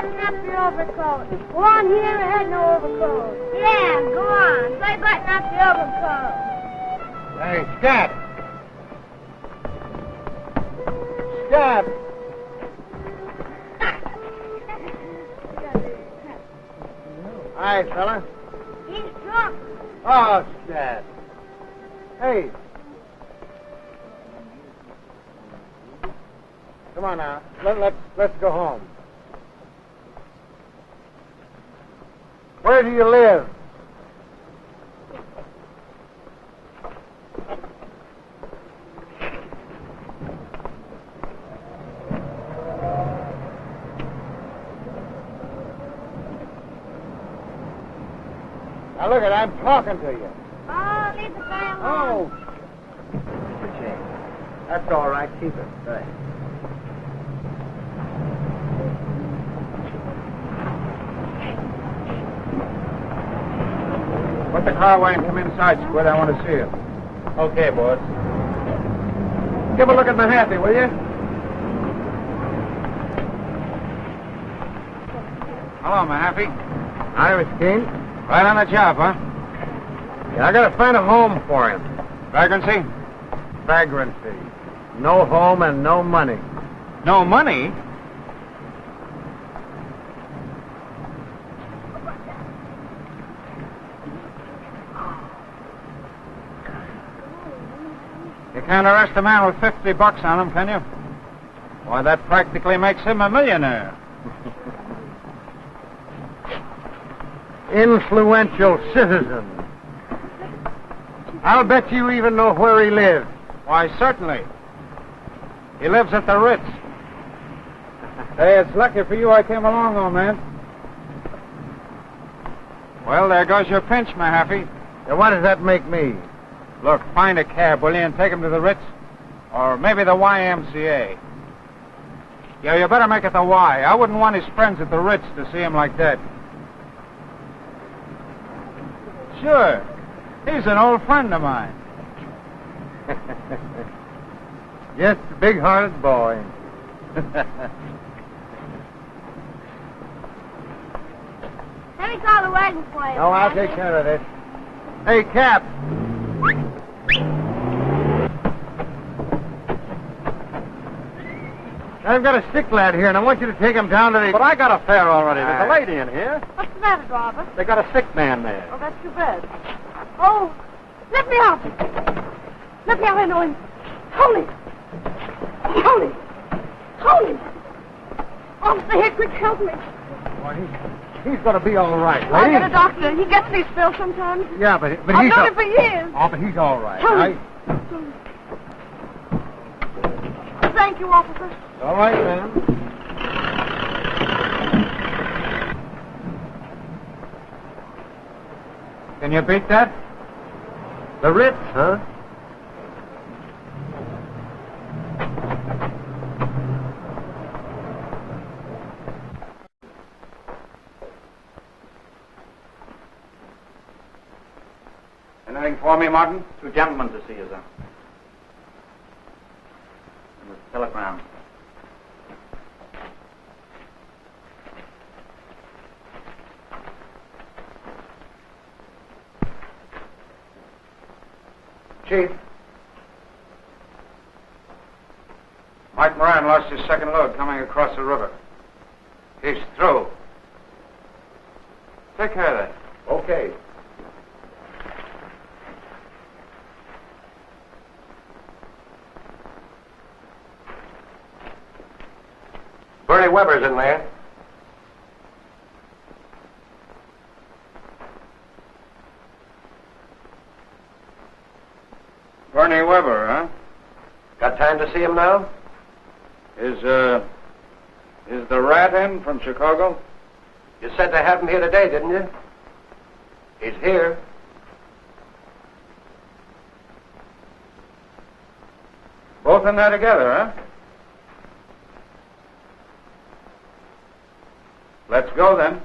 button up your overcoat. Go on here and no overcoat. Yeah, go on. Say button up the overcoat. Hey, Scat. Scat. Hi, fella. He's drunk. Oh, Scat. Hey. Come on now. Let's go home. Where do you live? Now look I'm talking to you. Oh, leave the guy alone. Oh. That's all right. Keep it. Thanks. Put the car away and come inside, Squid. I want to see you. Okay, boss. Give a look at Mahaffey, will you? Hello, Mahaffey. Hi, Miss Keene. Right on the job, huh? Yeah, I gotta find a home for him. Vagrancy? Vagrancy. No home and no money. No money? You can't arrest a man with $50 on him, can you? Why, that practically makes him a millionaire. Influential citizen. I'll bet you even know where he lives. Why, certainly. He lives at the Ritz. Hey, it's lucky for you I came along, old man. Well, there goes your pinch, Mahaffey. Now, what does that make me? Look, find a cab, will you, and take him to the Ritz? Or maybe the YMCA. Yeah, you better make it the Y. I wouldn't want his friends at the Ritz to see him like that. Sure. He's an old friend of mine. Just a big-hearted boy. Let me call the wagon for you. No, I'll take care of this. Hey, Cap. I've got a sick lad here, and I want you to take him down to the... But I got a fare already. There's a lady in here. What's the matter, driver? They got a sick man there. Oh, that's too bad. Oh, let me out. Let me out, I know him. Tony. Tony. Tony. Officer Hickory, help me. Well, he's going to be all right. I'll get a doctor. He gets these spills sometimes. Yeah, but I've he's... known him for years. Oh, but he's all right. Tony. Thank you, officer. All right, ma'am. Can you beat that? The Ritz, huh? Anything for me, Martin? Two gentlemen to see you, sir. And the telegram. Chief. Mike Moran lost his second load coming across the river. He's through. Take care of that. Okay. Bernie Weber's in there. Bernie Weber, huh? Got time to see him now? Is the rat in from Chicago? You said to have him here today, didn't you? He's here. Both in there together, huh? Let's go, then.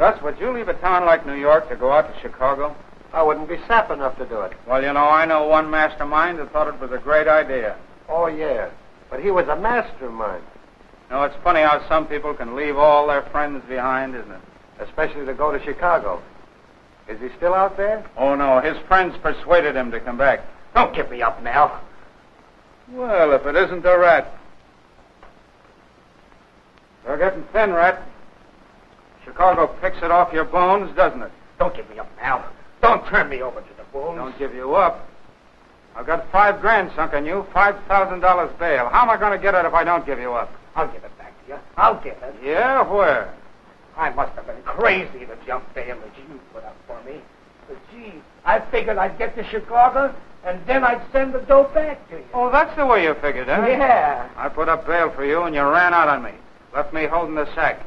Gus, would you leave a town like New York to go out to Chicago? I wouldn't be sap enough to do it. Well, I know one mastermind that thought it was a great idea. Oh, yeah. But he was a mastermind. It's funny how some people can leave all their friends behind, isn't it? Especially to go to Chicago. Is he still out there? Oh, no. His friends persuaded him to come back. Don't give me up, Mel. Well, if it isn't a rat. You're getting thin, Rat. Chicago picks it off your bones, doesn't it? Don't give me up, Mel. Don't turn me over to the wolves. Don't give you up. I've got $5,000 sunk on you, $5,000 bail. How am I going to get it if I don't give you up? I'll give it back to you. I'll give it. Yeah, where? I must have been crazy to jump bail that you put up for me. But, gee, I figured I'd get to Chicago, and then I'd send the dough back to you. Oh, that's the way you figured, huh? Yeah. I put up bail for you, and you ran out on me. Left me holding the sack.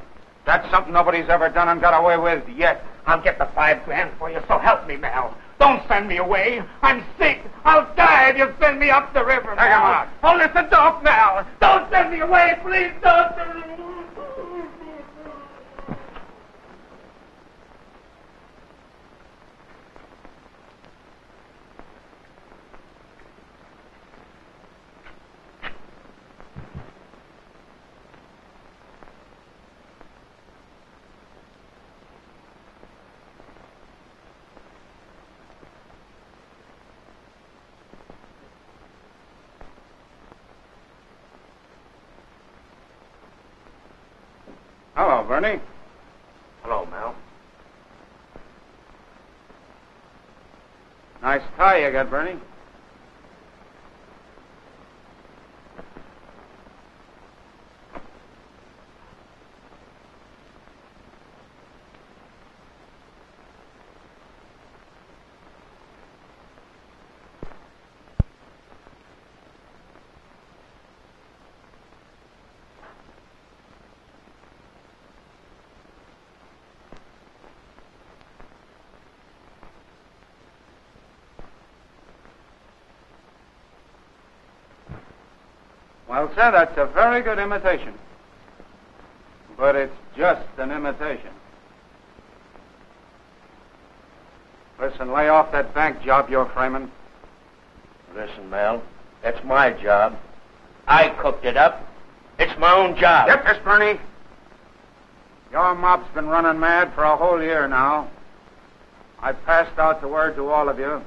That's something nobody's ever done and got away with yet. I'll get the $5,000 for you, so help me, Mel. Don't send me away. I'm sick. I'll die if you send me up the river, Take him out. Oh, listen, don't, Mel. Don't send me away, please. Don't. Hello, Bernie. Hello, Mel. Nice tie you got, Bernie. Well, sir, that's a very good imitation. But it's just an imitation. Listen, lay off that bank job you're framing. Listen, Mel, that's my job. I cooked it up. It's my own job. Get this, Bernie. Your mob's been running mad for a whole year now. I passed out the word to all of you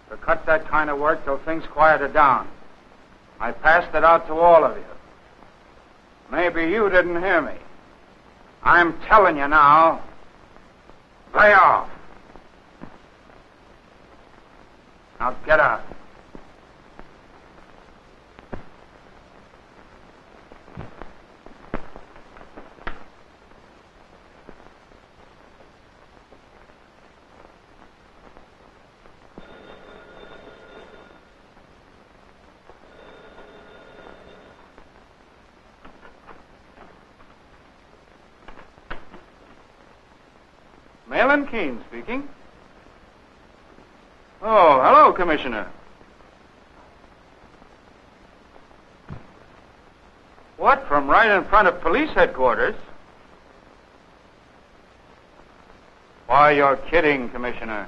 to cut that kind of work till things quieted down. I passed it out to all of you. Maybe you didn't hear me. I'm telling you now, lay off. Now get out. Malin Keene speaking. Oh, hello, Commissioner. What, from right in front of police headquarters? Why, you're kidding, Commissioner.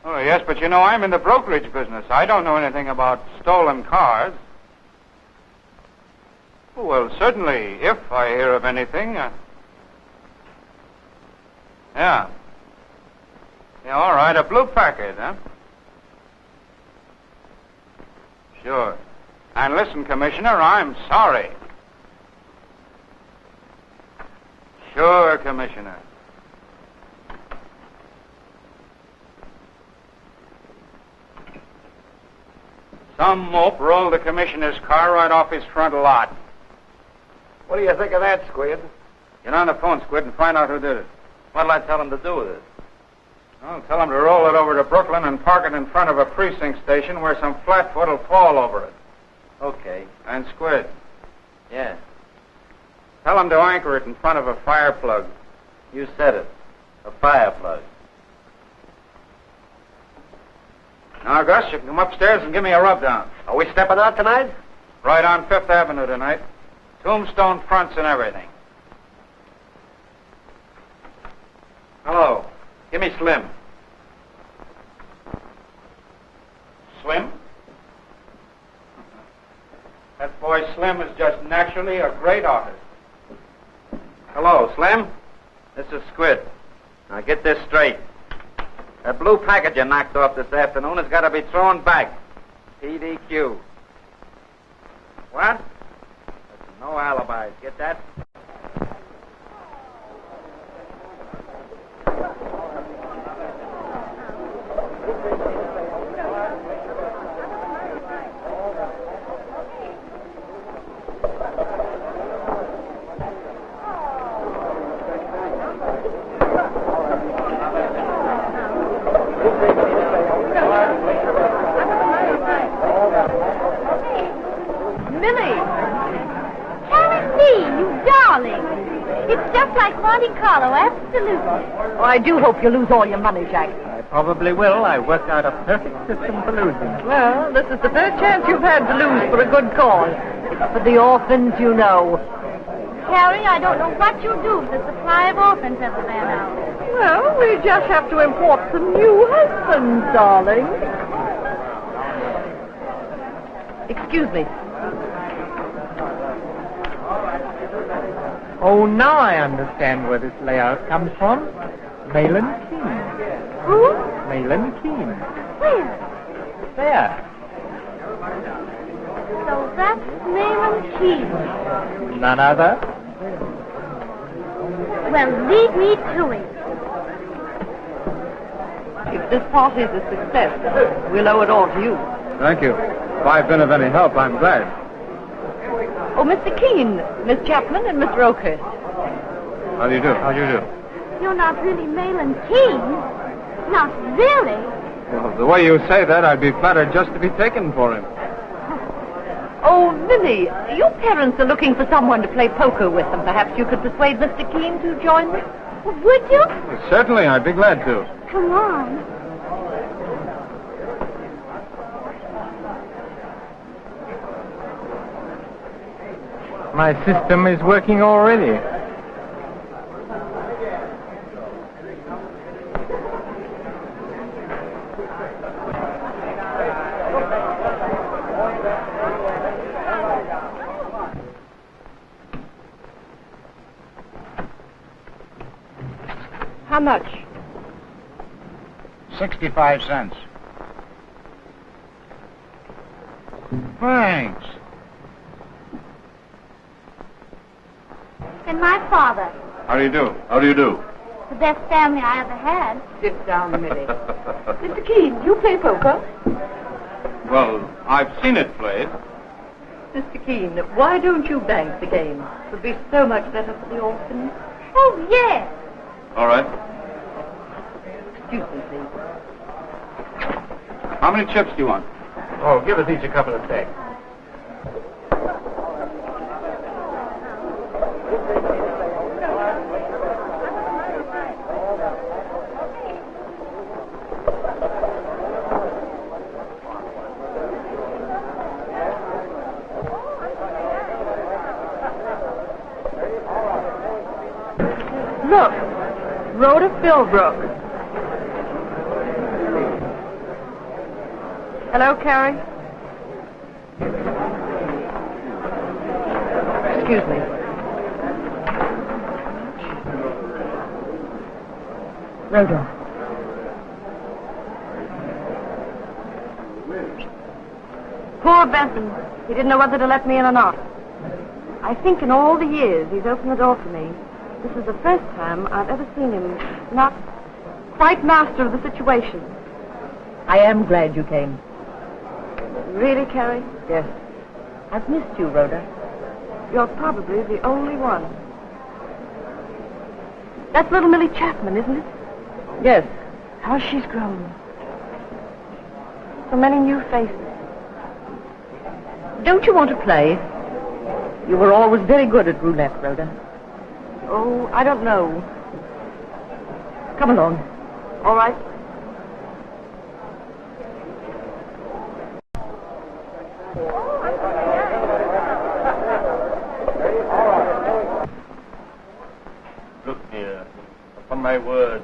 Oh, yes, but I'm in the brokerage business. I don't know anything about stolen cars. Oh, well, certainly, if I hear of anything... Yeah. Yeah, all right, a blue Packard, huh? Sure. And listen, Commissioner, I'm sorry. Sure, Commissioner. Some mope rolled the Commissioner's car right off his front lot. What do you think of that, Squid? Get on the phone, Squid, and find out who did it. What'll I tell him to do with it? Well, tell him to roll it over to Brooklyn and park it in front of a precinct station where some flatfoot will fall over it. Okay. And Squid. Yeah. Tell him to anchor it in front of a fire plug. You said it. A fire plug. Now, Gus, you can come upstairs and give me a rub-down. Are we stepping out tonight? Right on Fifth Avenue tonight. Tombstone fronts and everything. Hello. Give me Slim. Slim? That boy Slim is just naturally a great artist. Hello, Slim. This is Squid. Now get this straight. That blue package you knocked off this afternoon has got to be thrown back. PDQ. What? Listen, no alibis. Get that? Oh, I do hope you lose all your money, Jack. I probably will. I worked out a perfect system for losing. Well, this is the first chance you've had to lose for a good cause. It's for the orphans, you know. Harry, I don't know what you'll do if the supply of orphans ever ran out. Well, we just have to import some new husbands, darling. Excuse me. Oh, now I understand where this layout comes from. Malin Keene. Who? Malin Keene. Where? There. So that's Malin Keene. None other. Well, lead me to it. If this party is a success, we'll owe it all to you. Thank you. If I've been of any help, I'm glad. Oh, Mr. Keene, Miss Chapman, and Mr. Oakhurst. How do you do? How do you do? You're not really Malin Keene? Not really? Well, the way you say that, I'd be flattered just to be taken for him. Oh, Millie, your parents are looking for someone to play poker with them. Perhaps you could persuade Mr. Keene to join them? Would you? Well, certainly, I'd be glad to. Come on. My system is working already. How much? 65 cents. Thanks. And my father. How do you do? How do you do? The best family I ever had. Sit down, Millie. Mr. Keene, do you play poker? Well, I've seen it played. Mr. Keene, why don't you bank the game? It would be so much better for the orphans. Oh, yes. All right. Excuse me, please. How many chips do you want? Oh, give us each a couple of sticks. Look, Rhoda Philbrook. Hello, Carrie. Excuse me. Rhoda. Poor Benson. He didn't know whether to let me in or not. I think in all the years he's opened the door for me, this is the first time I've ever seen him not quite master of the situation. I am glad you came. Really, Carrie? Yes. I've missed you, Rhoda. You're probably the only one. That's little Millie Chapman, isn't it? Yes. How she's grown. So many new faces. Don't you want to play? You were always very good at roulette, Rhoda. Oh, I don't know. Come along. All right. Look here. Upon my word,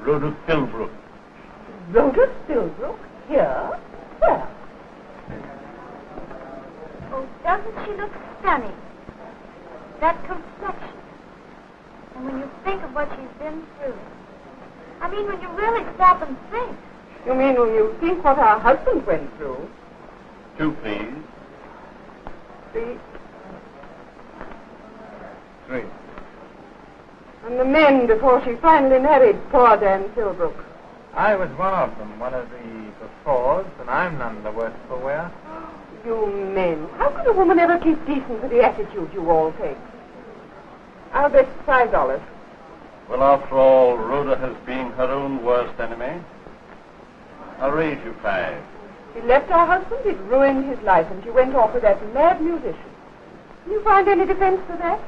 Rhoda Philbrook. Rhoda Philbrook? Here? Where? Oh, doesn't she look stunning? That complexion. And when you think of what she's been through. I mean, when you really stop and think. You mean when you think what our husband went through? 2, please. 3. 3. And the men before she finally married poor Dan Philbrook. I was one of them, one of the befores, and I'm none the worse for wear. You men. How could a woman ever keep decent with the attitude you all take? I'll bet $5. Well, after all, Rhoda has been her own worst enemy. I'll raise you 5. She left her husband, it ruined his life, and she went off with that mad musician. Can you find any defense for that?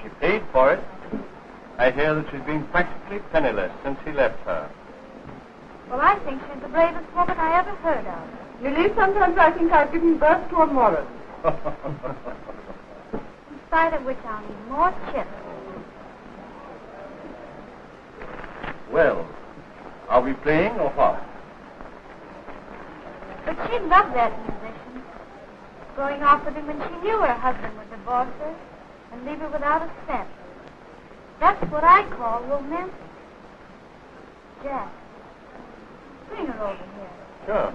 She paid for it. I hear that she's been practically penniless since he left her. Well, I think she's the bravest woman I ever heard of. Lily, sometimes I think I've given birth to a moral. In spite of which I'll need more chips. Well, are we playing or what? But she loved that musician. Going off with him when she knew her husband would divorce her and leave her without a cent. That's what I call romantic. Jack, bring her over here. Sure.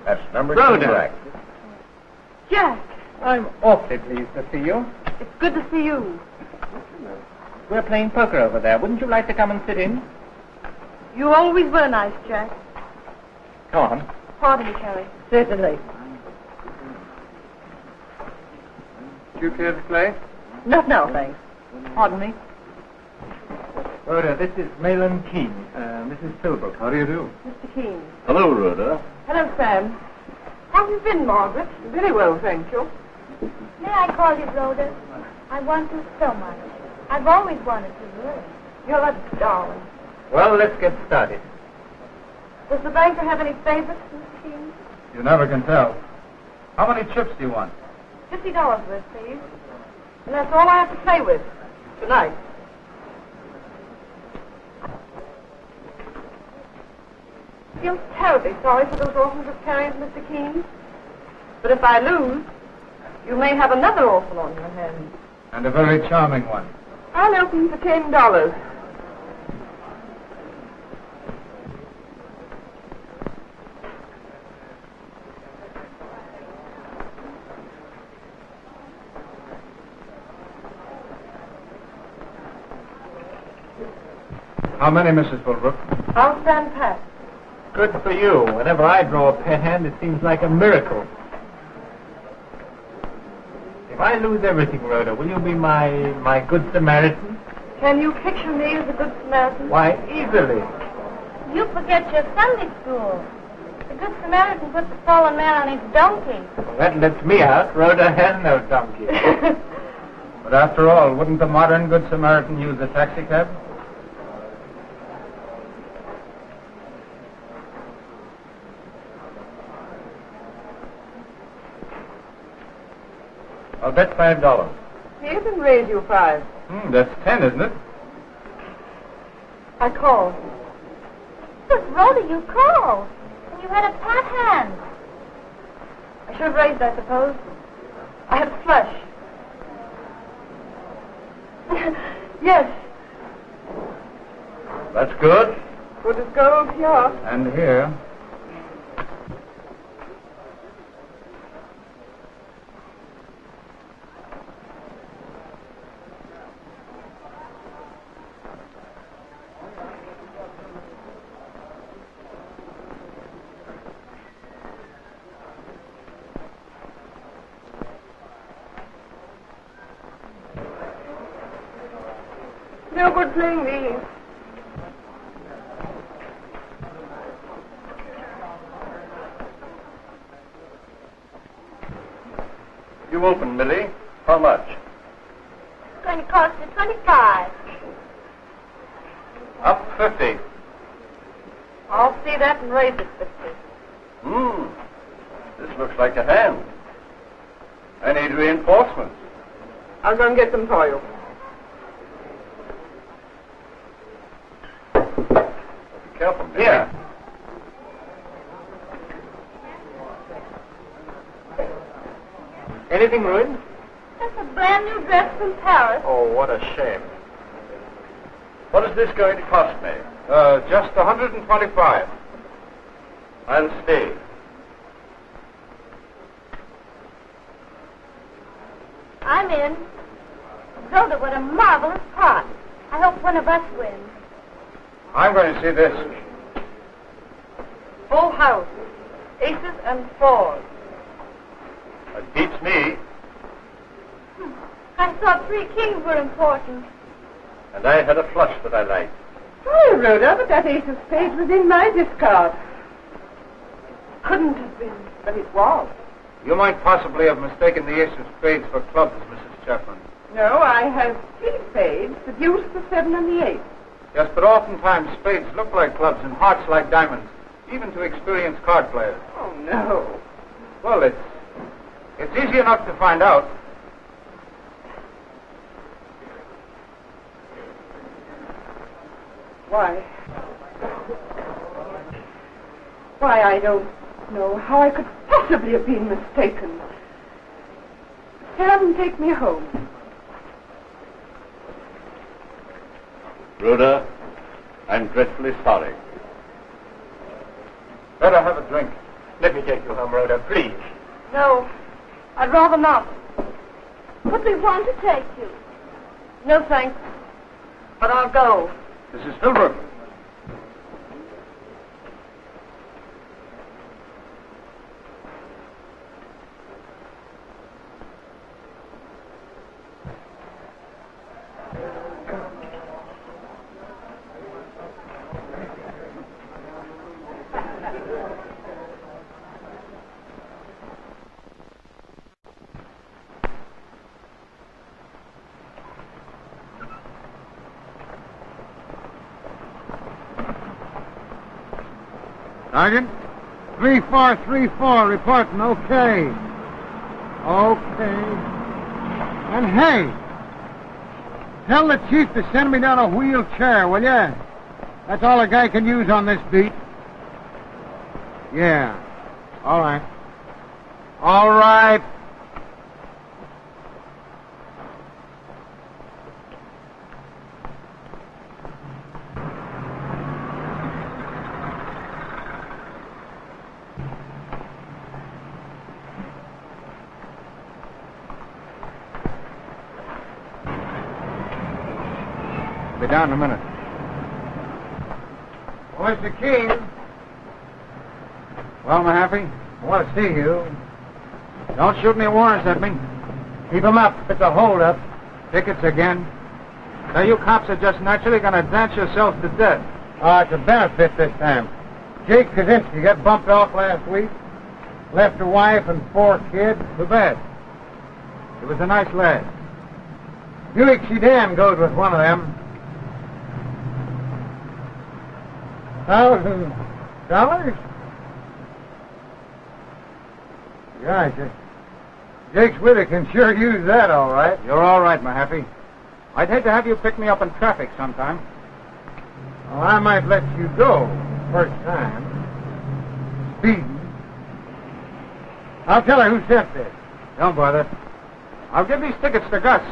That's number 2. Rhoda. Jack, I'm awfully pleased to see you. it's good to see you. We're playing poker over there. Wouldn't you like to come and sit in? You always were nice, Jack. Come on. Pardon me, Carrie. Certainly. Do you care to play? Not now, thanks. Pardon me. Rhoda, this is Malin Keene. Mrs. Philbrook. How do you do? Mr. Keene. Hello, Rhoda. Hello, Sam. How have you been, Margaret? Very well, thank you. May I call you Loder? I want to so much. I've always wanted to, really. You're a darling. Well, let's get started. Does the banker have any favorites, Mr. Keene? You never can tell. How many chips do you want? $50 worth, please. And that's all I have to play with. Tonight. I feel terribly sorry for those orphans of carriers, Mr. Keene. But if I lose, you may have another orphan on your hands. And a very charming one. I'll open for $10. How many, Mrs. Philbrook? I'll stand pat. Good for you. Whenever I draw a pair hand, it seems like a miracle. If I lose everything, Rhoda, will you be my good Samaritan? Can you picture me as a good Samaritan? Why, easily. You forget your Sunday school. The Good Samaritan puts the fallen man on his donkey. Well, that lets me out. Rhoda has no donkey. But after all, wouldn't the modern Good Samaritan use a taxicab? I'll bet $5. Here, then raise you 5. That's 10, isn't it? I call. But, Rhoda, you called. And you had a pat hand. I should have raised, I suppose. I had a flush. Yes. That's good. Good as gold here. And here. No good playing these. You open, Millie. How much? It's going to cost you $25. Up 50. I'll see that and raise it 50. This looks like a hand. I need reinforcements. I'll go and get them for you. Careful, Billy. Here. Anything ruined? That's a brand new dress from Paris. Oh, what a shame. What is this going to cost me? Just 125. I'll stay. I'm in. Loder, what a marvelous part. I hope one of us wins. I'm going to see this. Full house. Aces and fours. It beats me. I thought 3 kings were important. And I had a flush that I liked. Sorry, Rhoda, but that ace of spades was in my discard. Couldn't have been, but it was. You might possibly have mistaken the ace of spades for clubs, Mrs. Chapman. No, I have 3 spades, the deuce, the 7, and the 8. Yes, but oftentimes spades look like clubs and hearts like diamonds, even to experienced card players. Oh, no. Well, it's easy enough to find out. Why, I don't know how I could possibly have been mistaken. Sam, take me home. Rhoda, I'm dreadfully sorry. Better have a drink. Let me take you home, Rhoda, please. No, I'd rather not. But we want to take you. No, thanks. But I'll go. Mrs. Philbrook. Sergeant, 3434 reporting, okay. Okay. And hey, tell the chief to send me down a wheelchair, will ya? That's all a guy can use on this beat. Yeah. All right. All right. Be down in a minute. Well, Mr. King. Well, Mahaffey, I want to see you. Don't shoot any warrants at me. Keep 'em up. It's a hold-up. Tickets again. So you cops are just naturally going to dance yourselves to death. Oh, it's a benefit this time. Jake Kaczynski got bumped off last week. Left a wife and 4 kids. Too bad. He was a nice lad. Buick sedan goes with one of them. $1,000? Gosh, Jake's Widow can sure use that, all right. You're all right, Mahaffey. I'd hate to have you pick me up in traffic sometime. Well, I might let you go first time. Speeding. I'll tell her who sent this. Don't bother. I'll give these tickets to Gus.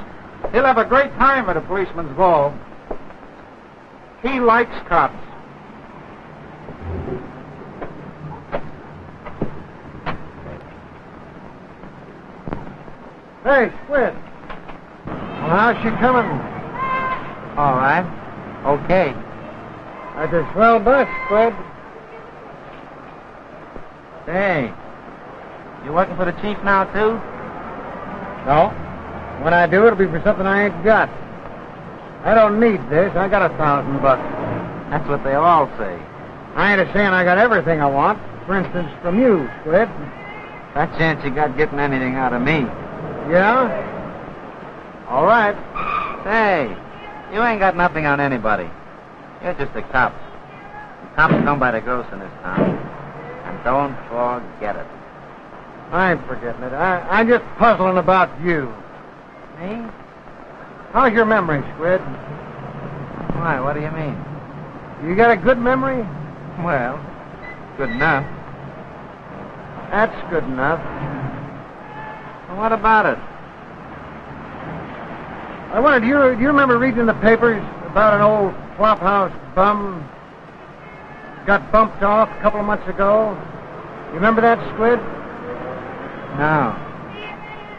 He'll have a great time at a policeman's ball. He likes cops. Hey, Squid. Well, how's she coming? All right. Okay. That's a swell bus, Squid. Say, you working for the chief now, too? No. When I do, it'll be for something I ain't got. I don't need this. I got $1,000. That's what they all say. I ain't a-saying I got everything I want. For instance, from you, Squid. That chance you got getting anything out of me. Yeah? All right. Say, you ain't got nothing on anybody. You're just a cop. Cops come by the gross in this town. And don't forget it. I ain't forgetting it. I'm just puzzling about you. Me? How's your memory, Squid? Why, what do you mean? You got a good memory? Well, good enough. That's good enough. Well, what about it? I wondered, do you remember reading in the papers about an old flophouse bum got bumped off a couple of months ago? You remember that, Squid? No.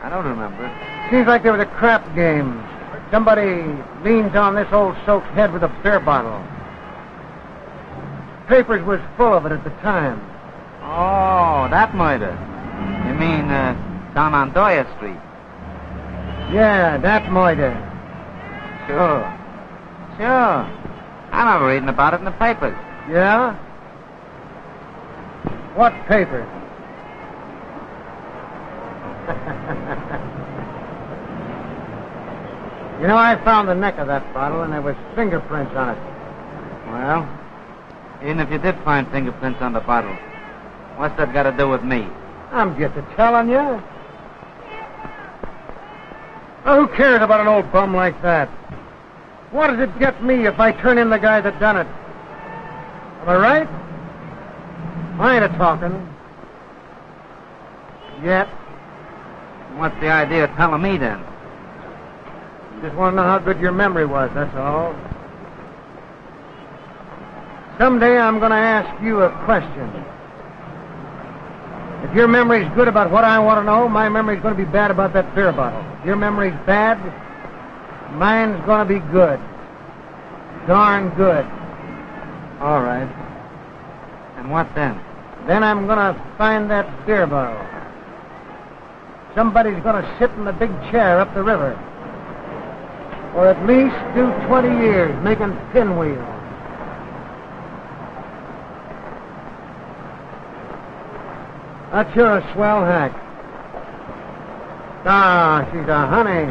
I don't remember it. Seems like there was a crap game. Somebody leans on this old soak's head with a beer bottle. Papers was full of it at the time. Oh, that murder. You mean down on Doyer Street? Yeah, that murder. Sure. I remember reading about it in the papers. Yeah? What paper? You know, I found the neck of that bottle, and there was fingerprints on it. Well, even if you did find fingerprints on the bottle, what's that got to do with me? I'm just telling you. Well, who cares about an old bum like that? What does it get me if I turn in the guy that done it? Am I right? I ain't a-talking. Yet. What's the idea of telling me, then? Just want to know how good your memory was, that's all. Someday I'm going to ask you a question. If your memory's good about what I want to know, my memory's going to be bad about that beer bottle. If your memory's bad, mine's going to be good. Darn good. All right. And what then? Then I'm going to find that beer bottle. Somebody's going to sit in the big chair up the river. Or at least do 20 years making pinwheels. That's sure a swell hack. Ah, she's a honey.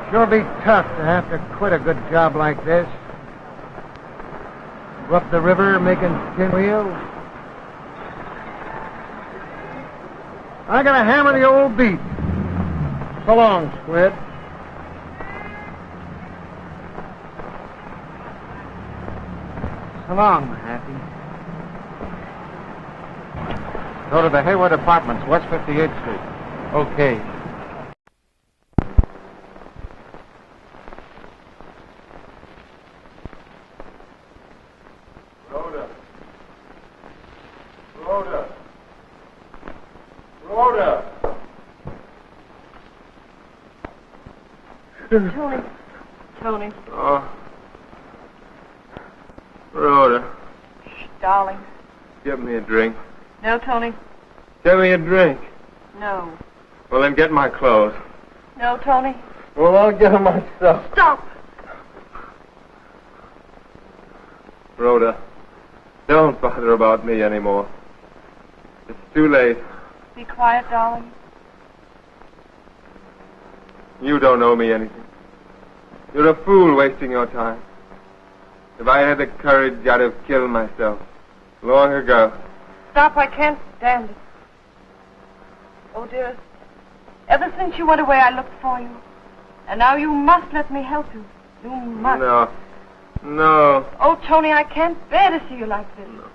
Sure be tough to have to quit a good job like this. Go up the river making pinwheels. I gotta hammer the old beat. So long, Squid. So long, Happy. Go to the Hayward Apartments, West 58th Street. Okay. Loder. Tony. Oh. Rhoda. Shh, darling. Get me a drink. No, Tony. Get me a drink. No. Well, then get my clothes. No, Tony. Well, I'll get them myself. Stop! Rhoda, don't bother about me anymore. It's too late. Be quiet, darling. You don't owe me anything. You're a fool wasting your time. If I had the courage, I'd have killed myself long ago. Stop, I can't stand it. Oh, dearest, ever since you went away, I looked for you. And now you must let me help you. You must. No. Oh, Tony, I can't bear to see you like this. No.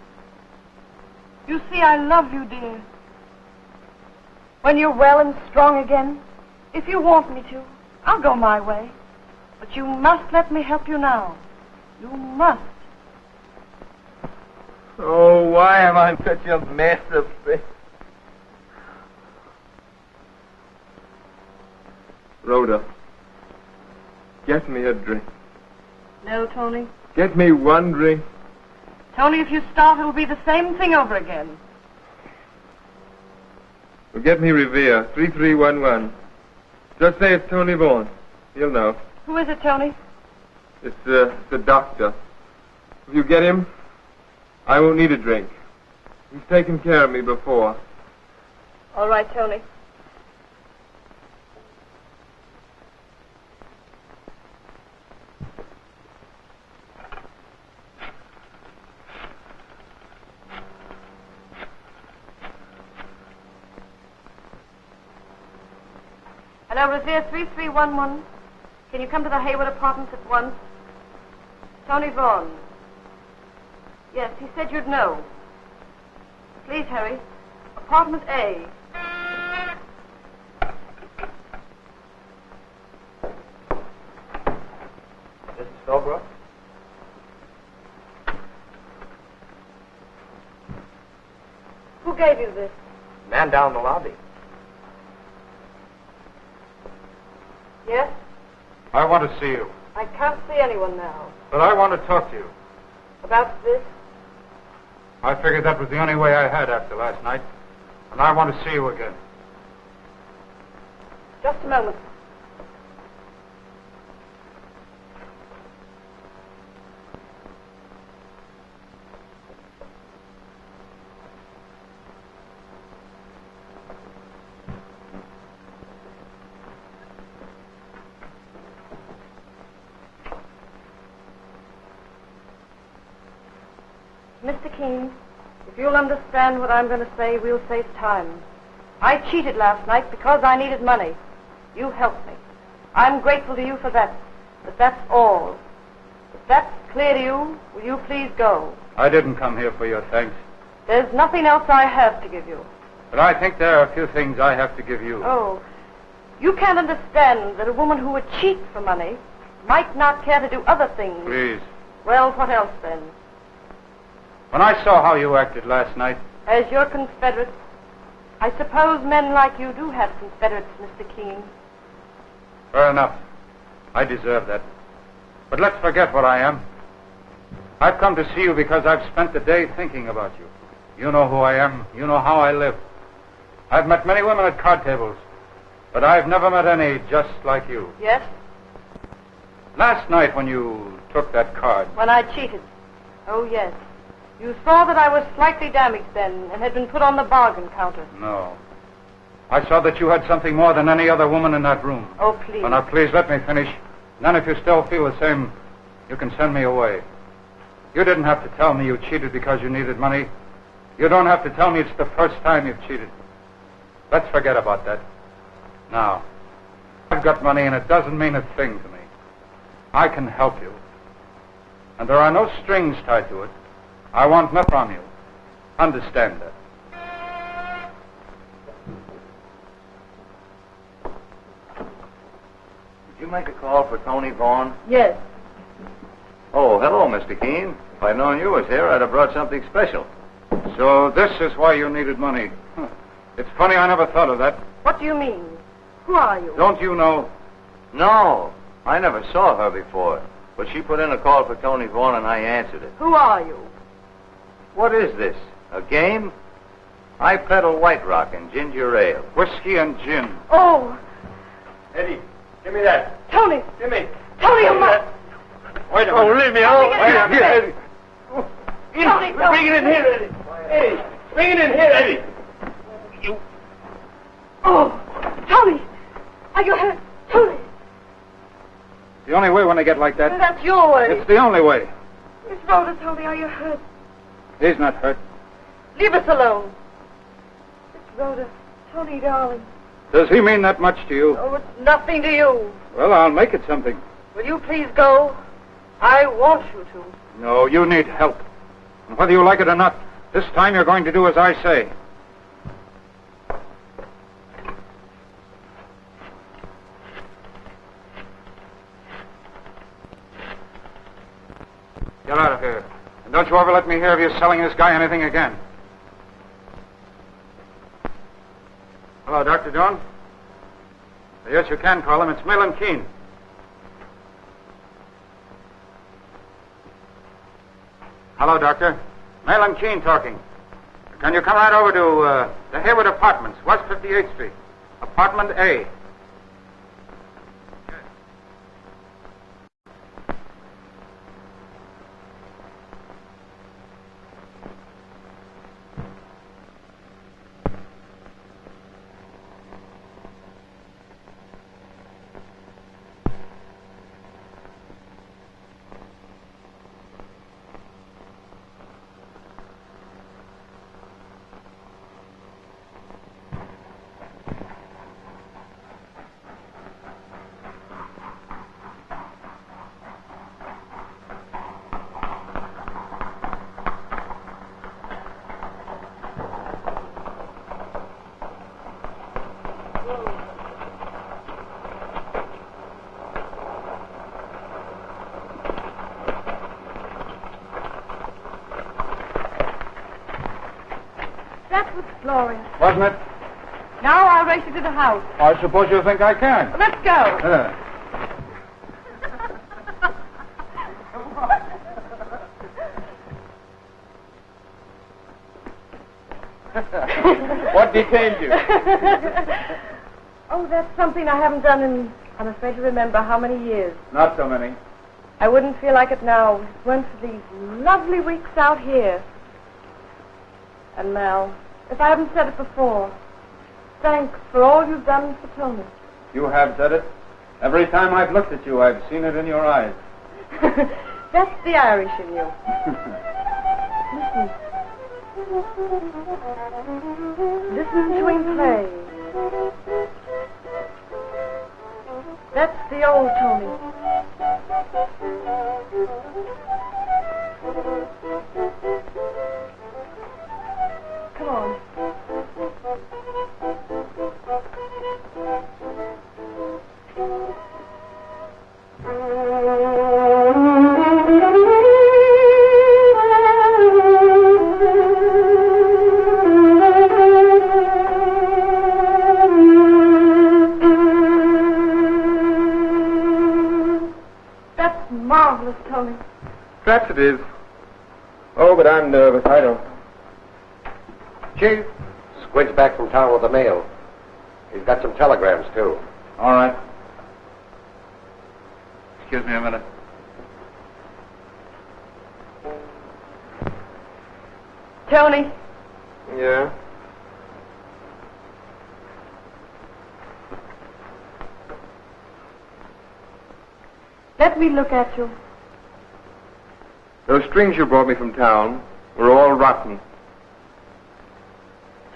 You see, I love you, dear. When you're well and strong again, if you want me to, I'll go my way. But you must let me help you now. You must. Oh, why am I such a mess of things? Rhoda, get me a drink. No, Tony. Get me one drink. Tony, if you start, it'll be the same thing over again. Well, get me Revere, 3311. Just say it's Tony Vaughan. He'll know. Who is it, Tony? It's the doctor. If you get him, I won't need a drink. He's taken care of me before. All right, Tony. Hello, Revere 3311. Can you come to the Hayward Apartments at once? Tony Vaughn. Yes, he said you'd know. Please hurry. Apartment A. Mrs. Philbrook? Who gave you this? Man down in the lobby. Yes? I want to see you. I can't see anyone now. But I want to talk to you. About this? I figured that was the only way I had after last night. And I want to see you again. Just a moment. Mr. Keene, if you'll understand what I'm going to say, we'll save time. I cheated last night because I needed money. You helped me. I'm grateful to you for that. But that's all. If that's clear to you, will you please go? I didn't come here for your thanks. There's nothing else I have to give you. But I think there are a few things I have to give you. Oh, you can't understand that a woman who would cheat for money might not care to do other things. Please. Well, what else then? When I saw how you acted last night... As your Confederate, I suppose men like you do have Confederates, Mr. Keene. Fair enough. I deserve that. But let's forget what I am. I've come to see you because I've spent the day thinking about you. You know who I am. You know how I live. I've met many women at card tables, but I've never met any just like you. Yes? Last night when you took that card... When I cheated. Oh, yes. You saw that I was slightly damaged then and had been put on the bargain counter. No. I saw that you had something more than any other woman in that room. Oh, please. Well, now, please, let me finish. Then if you still feel the same, you can send me away. You didn't have to tell me you cheated because you needed money. You don't have to tell me it's the first time you've cheated. Let's forget about that. Now, I've got money and it doesn't mean a thing to me. I can help you. And there are no strings tied to it. I want nothing from you. Understand that. Did you make a call for Tony Vaughn? Yes. Oh, hello, Mr. Keene. If I'd known you was here, I'd have brought something special. So this is why you needed money. Huh. It's funny I never thought of that. What do you mean? Who are you? Don't you know? No, I never saw her before. But she put in a call for Tony Vaughn and I answered it. Who are you? What is this? A game? I peddle White Rock and ginger ale. Whiskey and gin. Oh, Eddie, give me that. Tony. Give me. Tony, you must. Wait a minute. Oh, leave me alone. Tony, get Here, out. Eddie. Tony, don't. Bring it in here, Eddie. Eddie, bring it in here, Eddie. You. Oh, Tony. Are you hurt? Tony. The only way when they get like that. That's your way. It's the only way. Miss Loder, Tony, are you hurt? He's not hurt. Leave us alone. Miss Loder, Tony, darling. Does he mean that much to you? Oh, it's nothing to you. Well, I'll make it something. Will you please go? I want you to. No, you need help. And whether you like it or not, this time you're going to do as I say. Get out of here. And don't you ever let me hear of you selling this guy anything again. Hello, Dr. Dunn? Yes, you can call him. It's Malin Keene. Hello, Doctor. Malin Keene talking. Can you come right over to the Hayward Apartments, West 58th Street, Apartment A? That was glorious. Wasn't it? Now I'll race you to the house. I suppose you think I can. Let's go. What detained you? Oh, that's something I haven't done in, I'm afraid to remember how many years. Not so many. I wouldn't feel like it now. It went for these lovely weeks out here. And Mel, if I haven't said it before, thanks for all you've done for Tony. You have said it. Every time I've looked at you, I've seen it in your eyes. That's the Irish in you. Listen. Listen to him play. That's the old Tony. Come on. That's marvelous, Tony. Perhaps it is. Oh, but I'm nervous. I don't. Chief, Squid's back from town with the mail. He's got some telegrams, too. All right. Excuse me a minute. Tony, Yeah? let me look at you. Those strings you brought me from town were all rotten.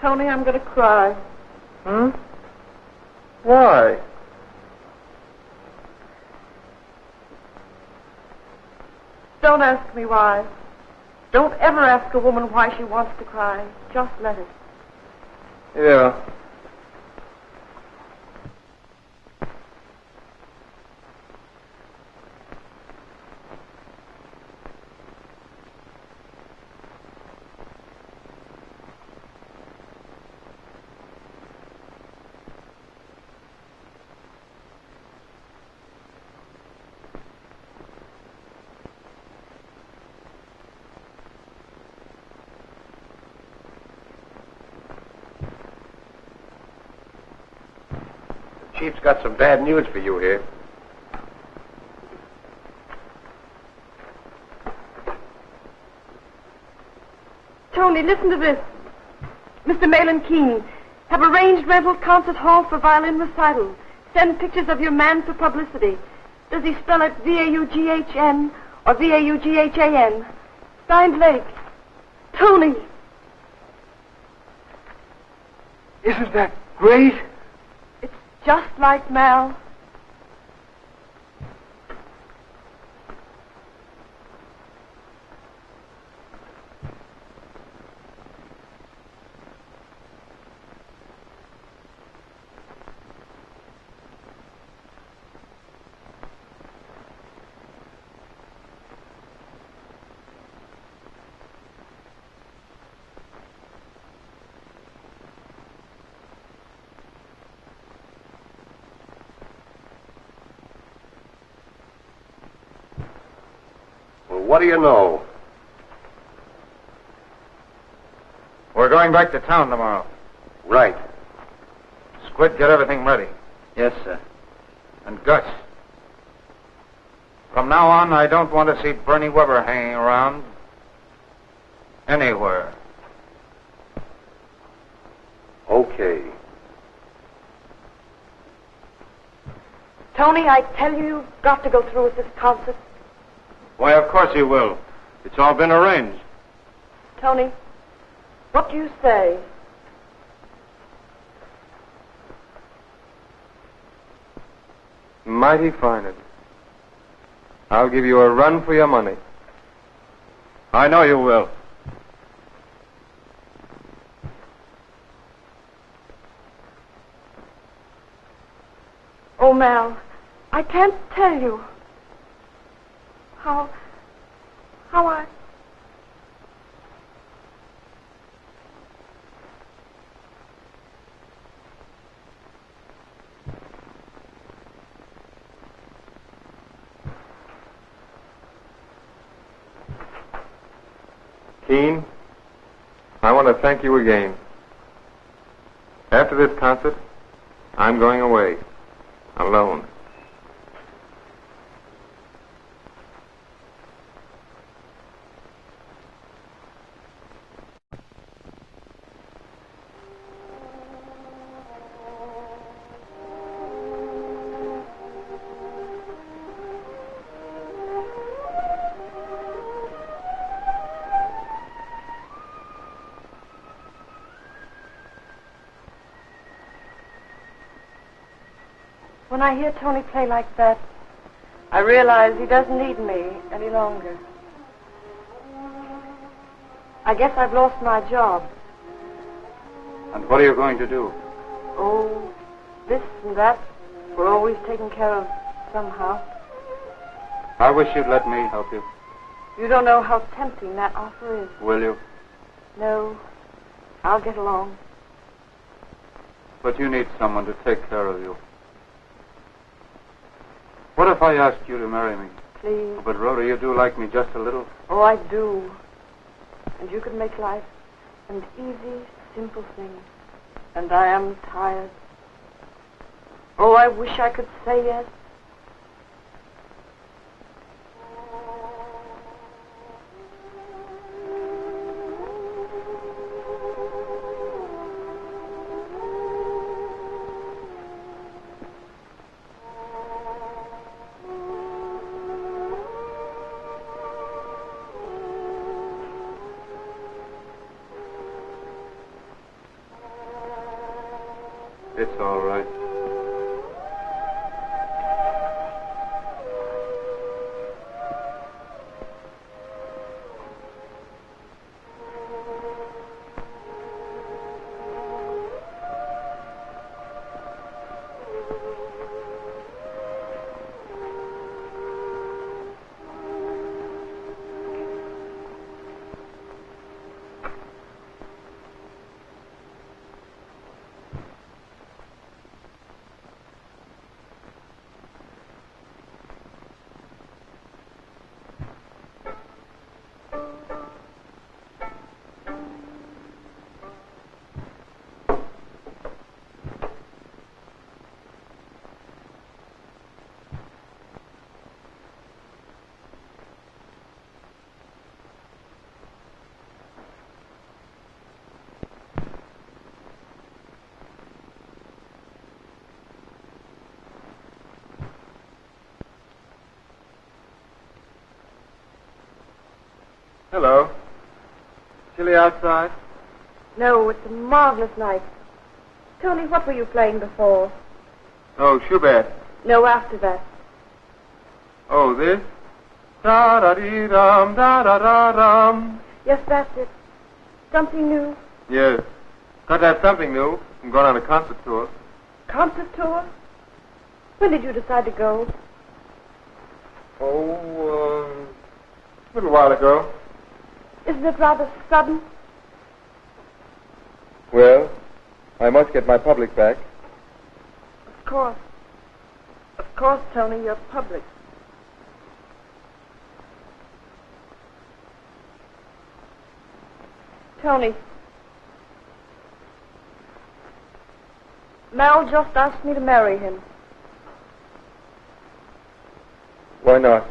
Tony, I'm going to cry. Hmm? Why? Don't ask me why. Don't ever ask a woman why she wants to cry. Just let it. Yeah. Chief's got some bad news for you here. Tony, listen to this. Mr. Malin Keene, have arranged rental concert hall for violin recital. Send pictures of your man for publicity. Does he spell it V-A-U-G-H-N or V-A-U-G-H-A-N? Signed Lake. Tony. Isn't that great? It's just like Mal. What do you know? We're going back to town tomorrow. Right. Squid, get everything ready. Yes, sir. And Gus. From now on, I don't want to see Bernie Weber hanging around. Anywhere. Okay. Tony, I tell you, you've got to go through with this concert. Why, of course you will. It's all been arranged. Tony, what do you say? Mighty fine of you. I'll give you a run for your money. I know you will. Oh, Mal, I can't tell you how Keen, I want to thank you again. After this concert, I'm going away. Alone. When I hear Tony play like that, I realize he doesn't need me any longer. I guess I've lost my job. And what are you going to do? Oh, this and that. We're always taken care of somehow. I wish you'd let me help you. You don't know how tempting that offer is. Will you? No, I'll get along. But you need someone to take care of you. What if I asked you to marry me? Please. But, Rhoda, you do like me just a little. Oh, I do. And you could make life an easy, simple thing. And I am tired. Oh, I wish I could say yes. It's all right. Hello. Chilly outside? No, it's a marvelous night. Tony, what were you playing before? Oh, Schubert. No, after that. Oh, this? Da-da-dee-dum, da-da-da-dum. Yes, that's it. Something new. Yes. Got to have something new. I'm going on a concert tour. Concert tour? When did you decide to go? Oh, a little while ago. Isn't it rather sudden? Well, I must get my public back. Of course. Of course, Tony, you're public. Tony. Mel just asked me to marry him. Why not?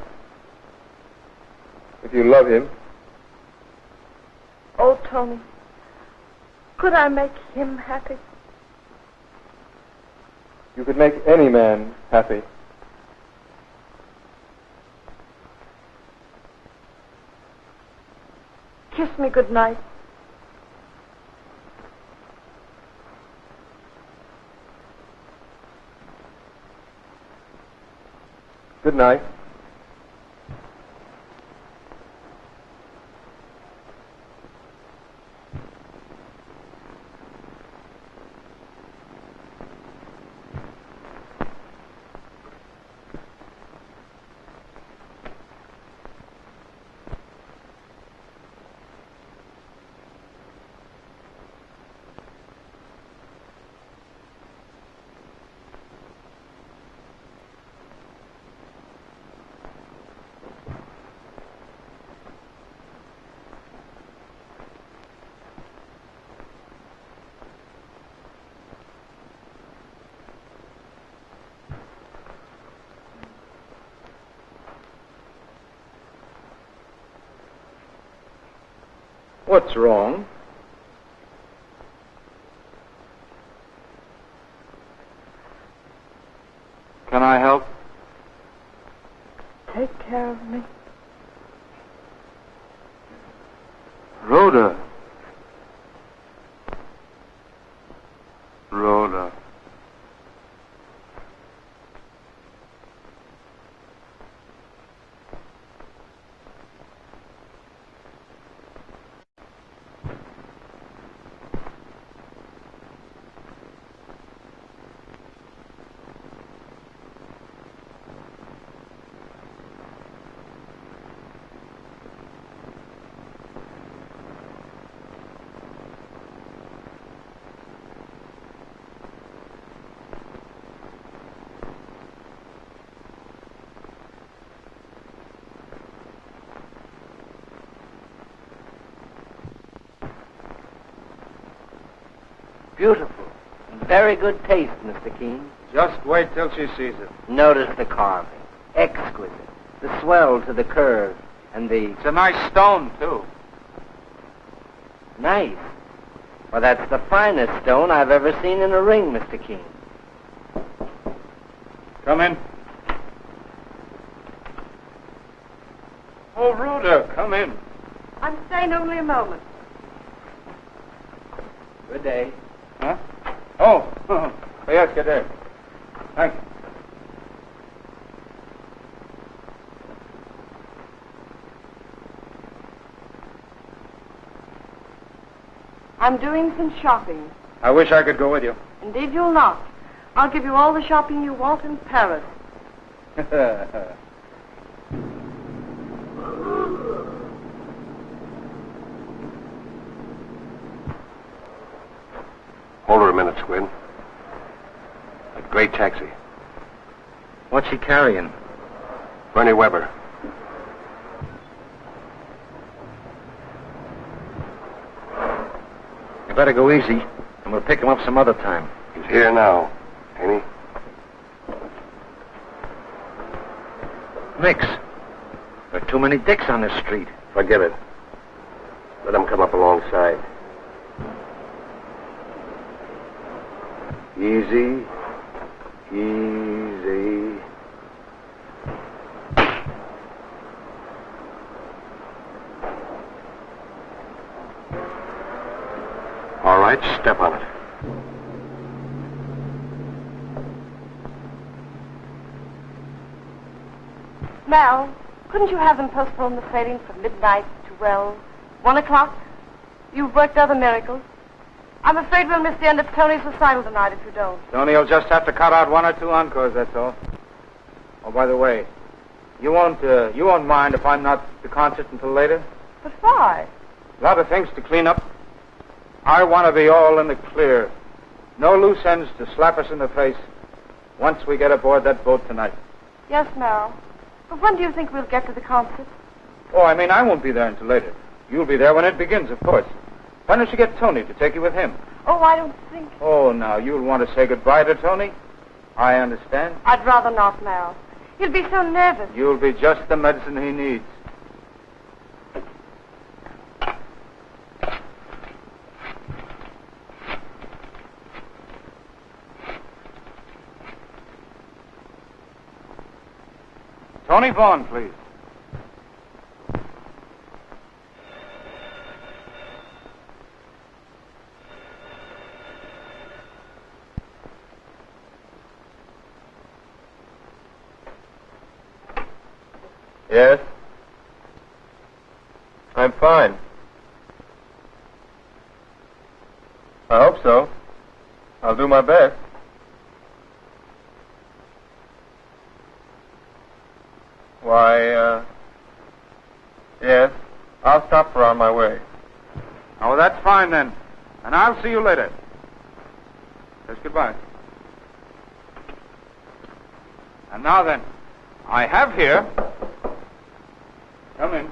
If you love him. Oh, Tony. Could I make him happy? You could make any man happy. Kiss me good night. Good night. What's wrong? Can I help? Take care of me. Rhoda. Rhoda. Beautiful. Very good taste, Mr. Keene. Just wait till she sees it. Notice the carving. Exquisite. The swell to the curve. And the... It's a nice stone, too. Nice. Well, that's the finest stone I've ever seen in a ring, Mr. Keene. Come in. Oh, Rhoda, come in. I'm staying only a moment. Good day. Huh? Oh, yes, good day. Thank you. I'm doing some shopping. I wish I could go with you. Indeed you'll not. I'll give you all the shopping you want in Paris. Hold her a minute, Squid. A great taxi. What's she carrying? Bernie Weber. You better go easy, and we'll pick him up some other time. He's here now, ain't he? Mix. There are too many dicks on this street. Forget it. Let him come up alongside. Easy. Easy. All right, step on it. Mal, couldn't you have them postpone the sailing from midnight to, 1 o'clock? You've worked other miracles. I'm afraid we'll miss the end of Tony's recital tonight if you don't. Tony will just have to cut out 1 or 2 encores, that's all. Oh, by the way, you won't mind if I'm not at the concert until later? But why? A lot of things to clean up. I want to be all in the clear. No loose ends to slap us in the face once we get aboard that boat tonight. Yes, Mal. But when do you think we'll get to the concert? Oh, I mean, I won't be there until later. You'll be there when it begins, of course. Why don't you get Tony to take you with him? Oh, I don't think... Oh, now, you'll want to say goodbye to Tony? I understand. I'd rather not, Mal. He'll be so nervous. You'll be just the medicine he needs. Tony Vaughn, please. Yes? I'm fine. I hope so. I'll do my best. Why, yes. I'll stop her on my way. Oh, that's fine, then. And I'll see you later. Says goodbye. And now, then, I have here... Come in.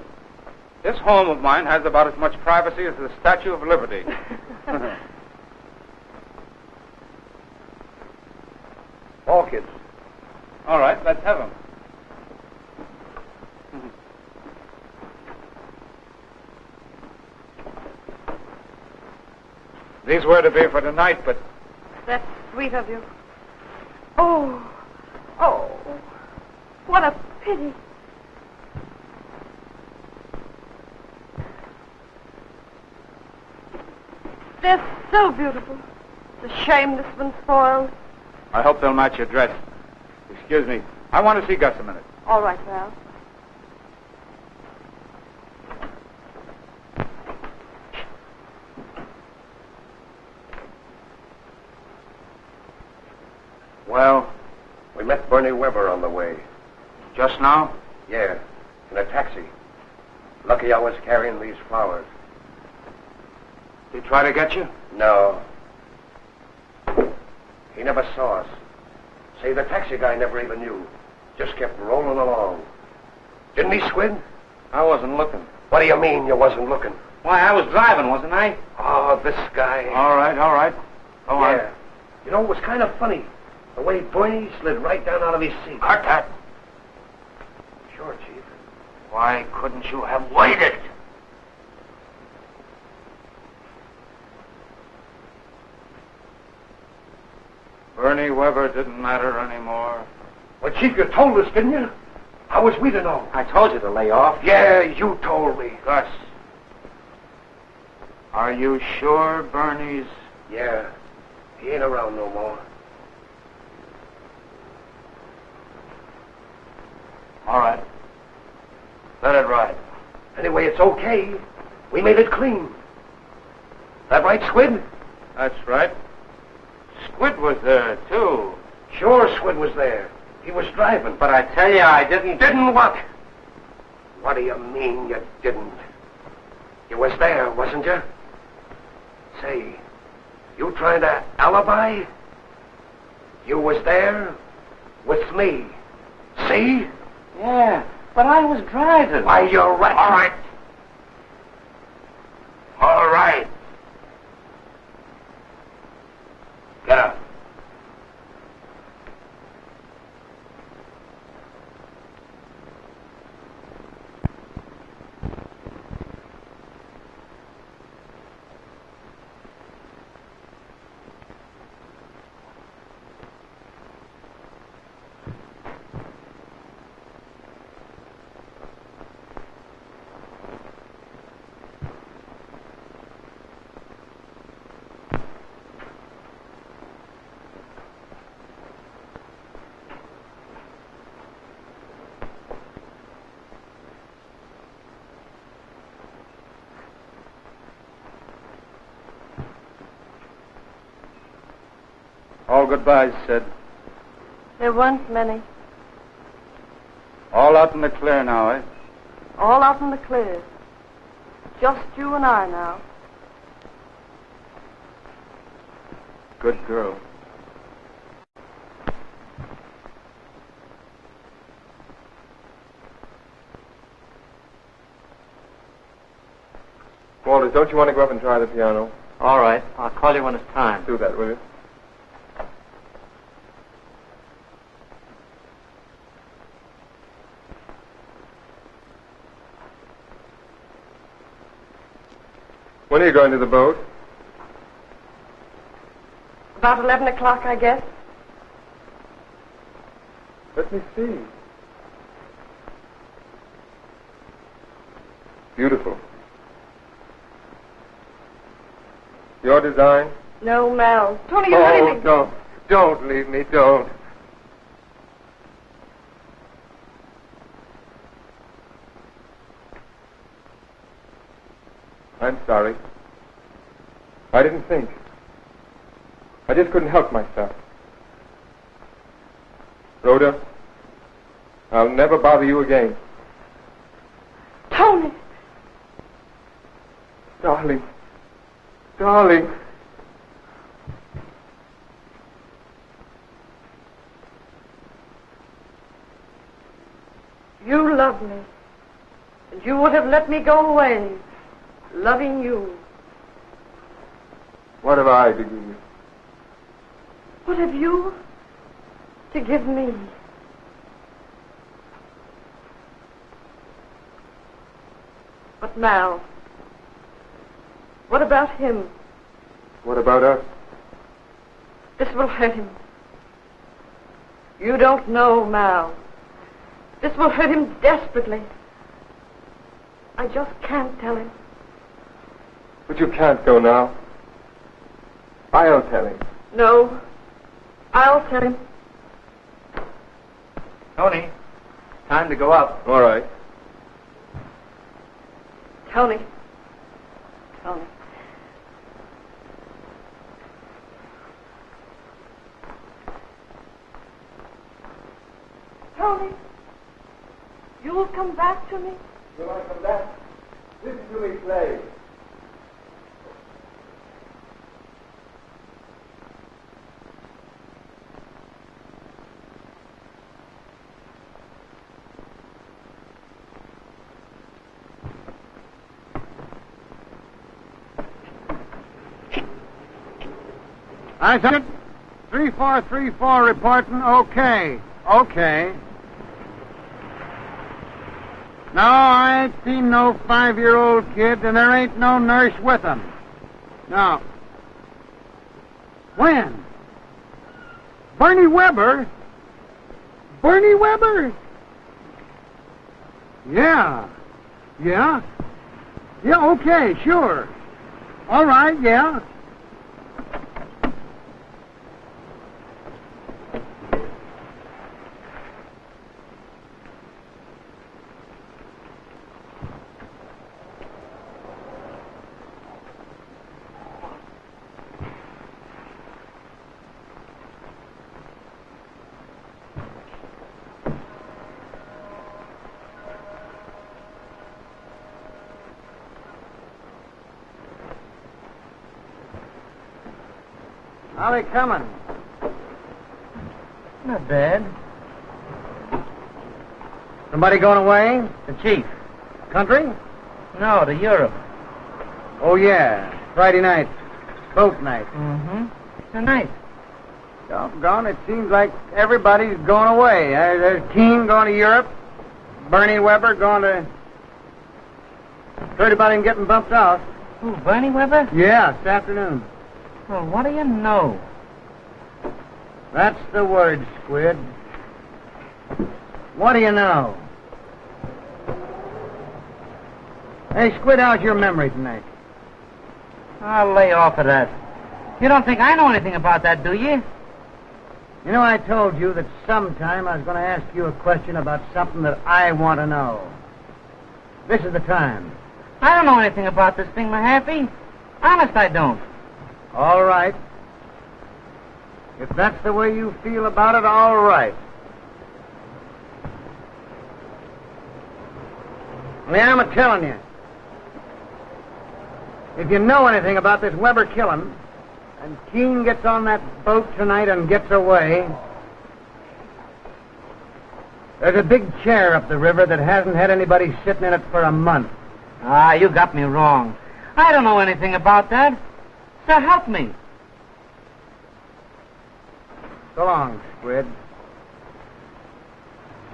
This home of mine has about as much privacy as the Statue of Liberty. Orchids. All right, let's have them. These were to be for tonight, but... That's sweet of you. Oh, what a pity. They're so beautiful. It's a shame this one's spoiled. I hope they'll match your dress. Excuse me. I want to see Gus a minute. All right, Val. Well, we met Bernie Weber on the way. Just now? Yeah, in a taxi. Lucky I was carrying these flowers. Did he try to get you? No. He never saw us. Say, the taxi guy never even knew. Just kept rolling along. Didn't he, Squid? I wasn't looking. What do you mean you wasn't looking? Why, I was driving, wasn't I? Oh, this guy. All right. Go on. Yeah. You know, it was kind of funny. The way Bernie slid right down out of his seat. Cut that. Sure, Chief. Why couldn't you have waited? Bernie Weber didn't matter anymore. Well, Chief, you told us, didn't you? How was we to know? I told you to lay off. Yeah, you told me. Gus, are you sure Bernie's... Yeah, he ain't around no more. All right. Let it ride. Anyway, it's okay. We made it clean. That right, Squid? That's right. Squid was there, too. Sure, Squid was there. He was driving. But I tell you, I didn't... Didn't what? What do you mean you didn't? You was there, wasn't you? Say, you trying to alibi? You was there with me. See? Yeah, but I was driving. Why, you're right. All right. All right. Get up. All goodbyes, Sid. There weren't many. All out in the clear now, eh? All out in the clear. Just you and I now. Good girl. Walter, don't you want to go up and try the piano? All right. I'll call you when it's time. Do that, will you? When are you going to the boat? About 11 o'clock, I guess. Let me see. Beautiful. Your design? No, Mel. Tony, you're hurting me. Don't leave me, don't. I'm sorry. I didn't think. I just couldn't help myself. Rhoda, I'll never bother you again. Tony! Darling. Darling. You love me. And you would have let me go away, loving you. What have I to give you? What have you to give me? But Mal, what about him? What about us? This will hurt him. You don't know, Mal. This will hurt him desperately. I just can't tell him. But you can't go now. I'll tell him. No. I'll tell him. Tony, time to go up. All right. Tony. Tony. Tony. You'll come back to me? Will I come back? Listen to me play. I said 3434 reporting okay. Okay. No, I ain't seen no 5-year-old kid, and there ain't no nurse with him. No. When? Bernie Weber? Bernie Weber? Yeah. Yeah? Yeah, okay, sure. All right, yeah. How they coming? Not bad. Somebody going away? The chief. Country? No, to Europe. Oh, yeah. Friday night. Boat night. Mm-hmm. Tonight. Doggone, it seems like everybody's going away. There's Keene going to Europe. Bernie Weber going to... Heard about him getting bumped out. Who, Bernie Weber? Yeah, this afternoon. Well, what do you know? That's the word, Squid. What do you know? Hey, Squid, how's your memory tonight? I'll lay off of that. You don't think I know anything about that, do you? You know, I told you that sometime I was going to ask you a question about something that I want to know. This is the time. I don't know anything about this thing, Mahaffey. Honest, I don't. All right. If that's the way you feel about it, all right. Only I'm a-telling you. If you know anything about this Weber killing, and Keene gets on that boat tonight and gets away, there's a big chair up the river that hasn't had anybody sitting in it for a month. Ah, you got me wrong. I don't know anything about that. So help me. So long, Squid.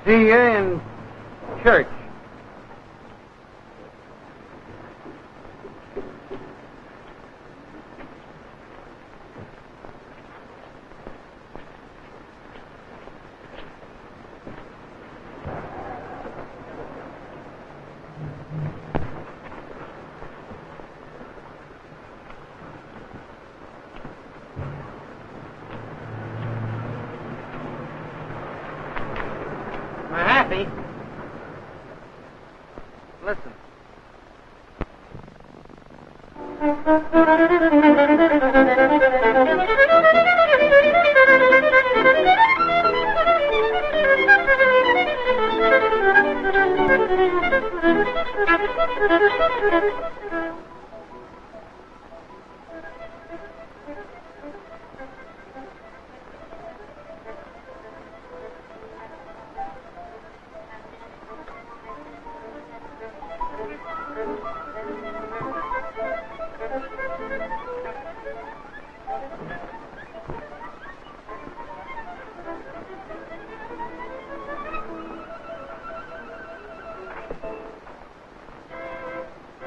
See you in church. Listen.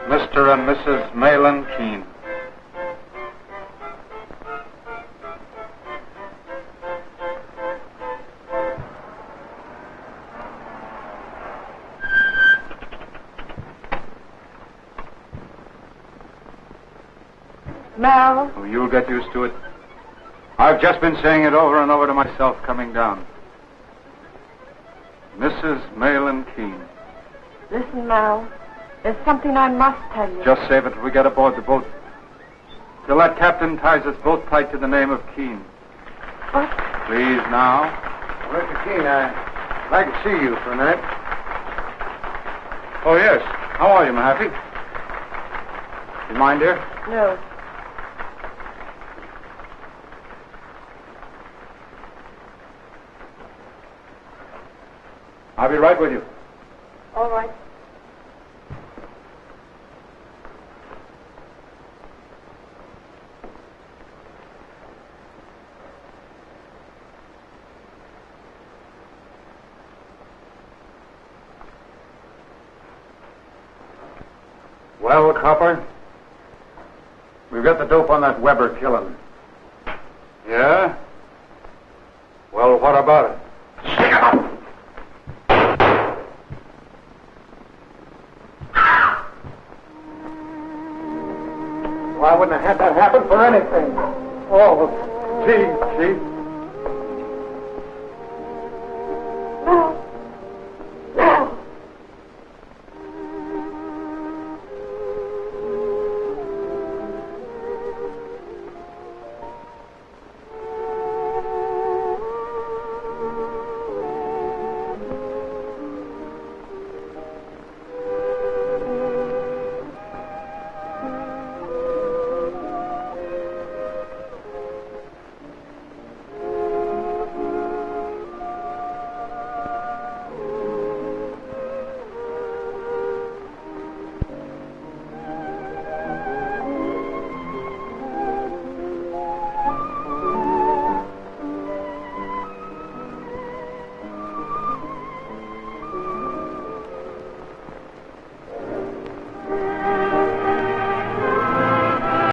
Mr. and Mrs. Malin Keene. Mal. Oh, you'll get used to it. I've just been saying it over and over to myself coming down. Mrs. Malin Keene. Listen, Mal. There's something I must tell you. Just save it till we get aboard the boat. Till that captain ties us both tight to the name of Keene. But... Please, now. Mr. Keene, I'd like to see you for a minute. Oh, yes. How are you, Mahaffey? You mind, dear? No. I'll be right with you. All right. Well, Copper, we've got the dope on that Weber killing. Yeah? Well, what about it? Well, I wouldn't have had that happen for anything. Oh, Chief.